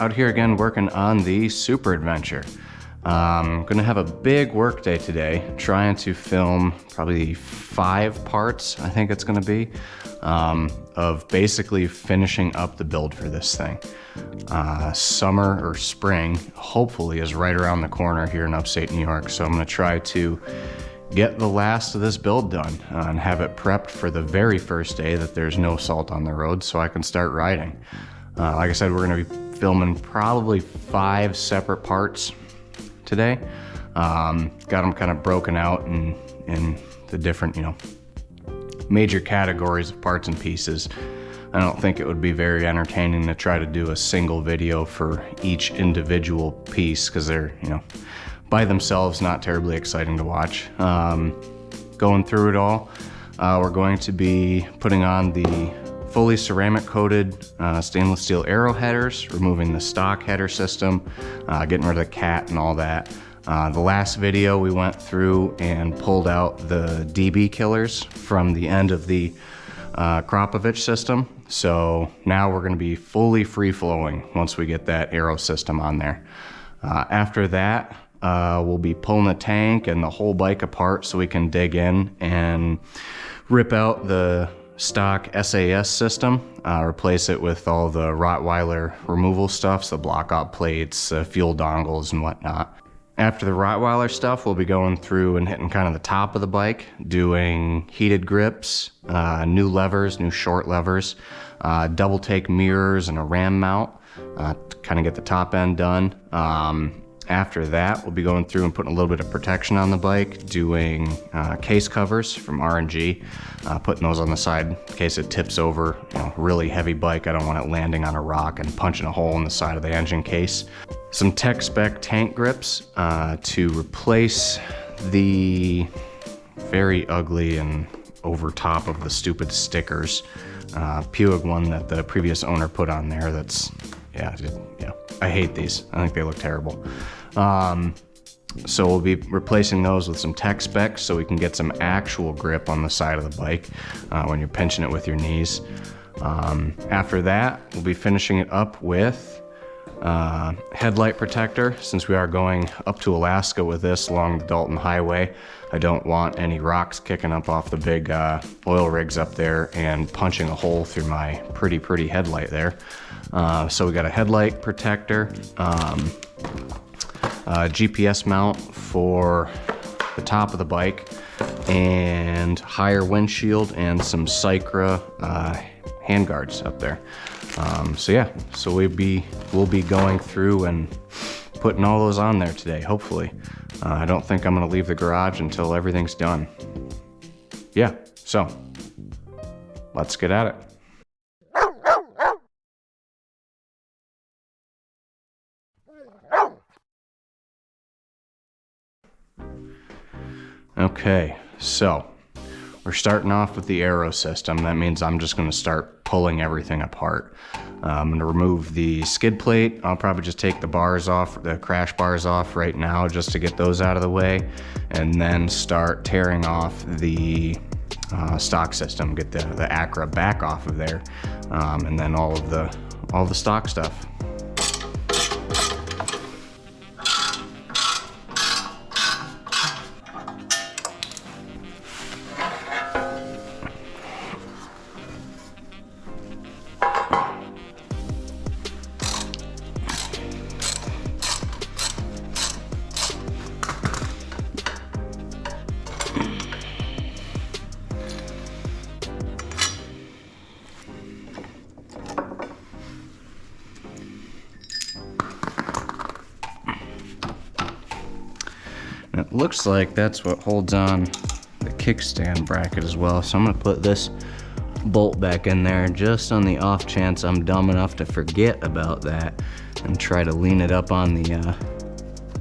out here again working on the Super Adventure. I'm gonna have a big work day today, trying to film probably 5 parts, I think it's gonna be, of basically finishing up the build for this thing. Summer or spring, hopefully, is right around the corner here in upstate New York, so I'm gonna try to get the last of this build done and have it prepped for the very first day that there's no salt on the road so I can start riding. Like I said, we're gonna be filming probably 5 separate parts today. Got them kind of broken out in the different, major categories of parts and pieces. I don't think it would be very entertaining to try to do a single video for each individual piece because they're, by themselves not terribly exciting to watch. Going through it all, we're going to be putting on the fully ceramic coated stainless steel arrow headers, removing the stock header system, getting rid of the cat and all that. The last video we went through and pulled out the DB killers from the end of the Akrapovic system. So now we're going to be fully free flowing once we get that arrow system on there. After that, we'll be pulling the tank and the whole bike apart so we can dig in and rip out the stock SAS system, replace it with all the Rottweiler removal stuff, so block out plates, fuel dongles and whatnot. After the Rottweiler stuff, we'll be going through and hitting kind of the top of the bike, doing heated grips, new levers, new short levers, double take mirrors and a ram mount, to kind of get the top end done. After that, we'll be going through and putting a little bit of protection on the bike, doing case covers from R&G, putting those on the side in case it tips over. Really heavy bike, I don't want it landing on a rock and punching a hole in the side of the engine case. Some tech spec tank grips to replace the very ugly and over top of the stupid stickers Puig one that the previous owner put on there. That's, yeah, I hate these. I think they look terrible. So we'll be replacing those with some tech specs so we can get some actual grip on the side of the bike when you're pinching it with your knees. After that, we'll be finishing it up with headlight protector. Since we are going up to Alaska with this along the Dalton Highway, I don't want any rocks kicking up off the big oil rigs up there and punching a hole through my pretty headlight there. So we got a headlight protector, GPS mount for the top of the bike, and higher windshield and some Cycra handguards up there. So we'll be going through and putting all those on there today, hopefully. I don't think I'm gonna leave the garage until everything's done. Yeah, so let's get at it. Okay, so we're starting off with the aero system. That means I'm just gonna start pulling everything apart. I'm gonna remove the skid plate. I'll probably just take the bars off, the crash bars off right now just to get those out of the way, and then start tearing off the stock system, get the Acra back off of there, and then all the stock stuff. It looks like that's what holds on the kickstand bracket as well. So I'm gonna put this bolt back in there just on the off chance I'm dumb enough to forget about that and try to lean it up on the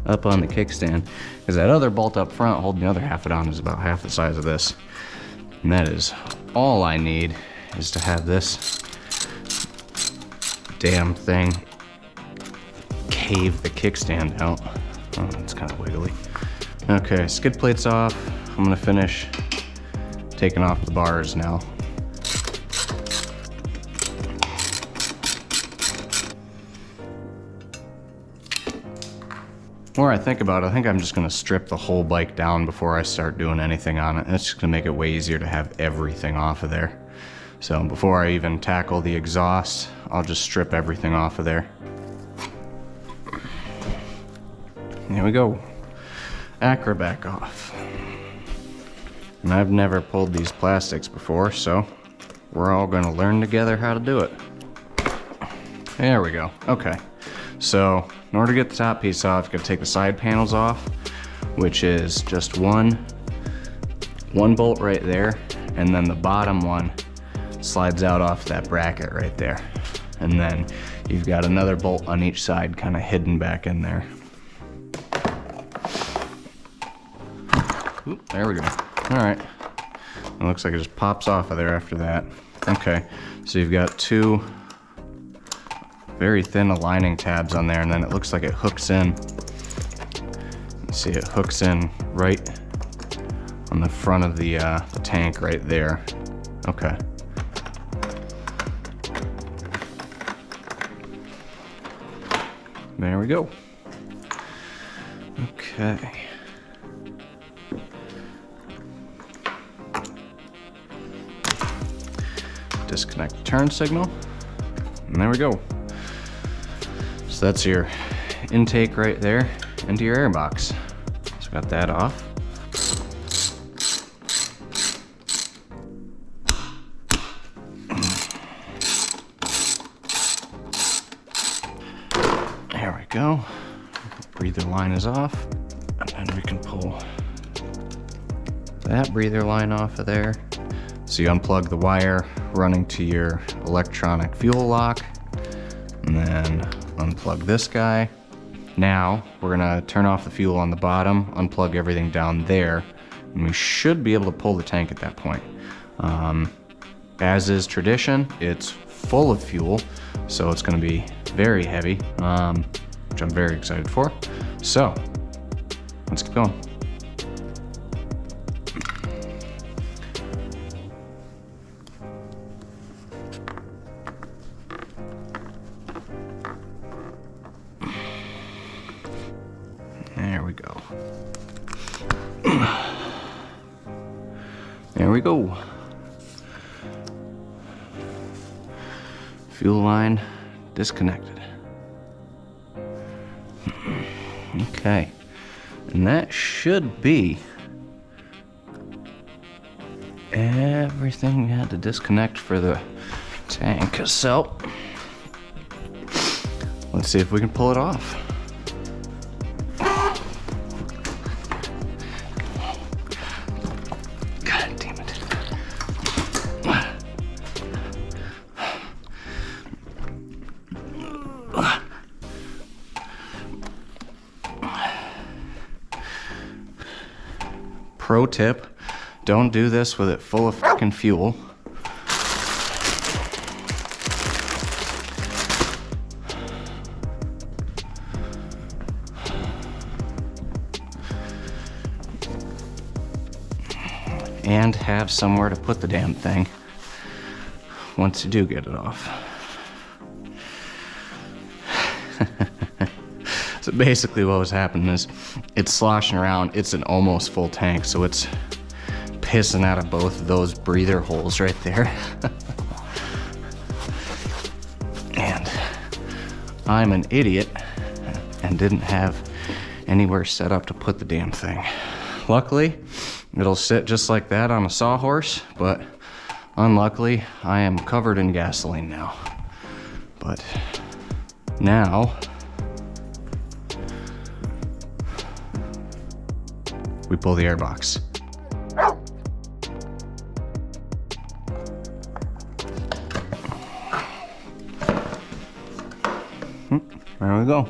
kickstand, because that other bolt up front holding the other half it on is about half the size of this. And that is all I need, is to have this damn thing cave the kickstand out. Oh, it's kind of wiggly. Okay, skid plate's off. I'm gonna finish taking off the bars now. more I think about it, I think I'm just gonna strip the whole bike down before I start doing anything on it. It's just gonna make it way easier to have everything off of there. So before I even tackle the exhaust, I'll just strip everything off of there. Here we go. Akrapovic off. And I've never pulled these plastics before, so we're all gonna learn together how to do it. There we go. Okay. So in order to get the top piece off, you gotta take the side panels off, which is just one bolt right there, and then the bottom one slides out off that bracket right there. And then you've got another bolt on each side kind of hidden back in there. Oop, there we go. All right. It looks like it just pops off of there after that. Okay, so you've got two very thin aligning tabs on there, and then it looks like it hooks in. You see it hooks in right on the front of the tank right there. Okay. There we go. Okay. Disconnect the turn signal, and there we go. So that's your intake right there into your air box. So got that off. There we go. Breather line is off, and then we can pull that breather line off of there. So you unplug the wire running to your electronic fuel lock, and then unplug this guy. Now we're gonna turn off the fuel on the bottom, unplug everything down there, and we should be able to pull the tank at that point. As is tradition, it's full of fuel, so it's gonna be very heavy, which I'm very excited for. So let's get going. There we go. There we go. Fuel line disconnected. Okay. And that should be everything we had to disconnect for the tank. So let's see if we can pull it off. Pro tip, don't do this with it full of fucking fuel. And have somewhere to put the damn thing once you do get it off. So basically what was happening is it's sloshing around. It's an almost full tank, so it's pissing out of both of those breather holes right there. And I'm an idiot and didn't have anywhere set up to put the damn thing. Luckily, it'll sit just like that on a sawhorse, but unluckily, I am covered in gasoline now. But now, we pull the air box. There we go.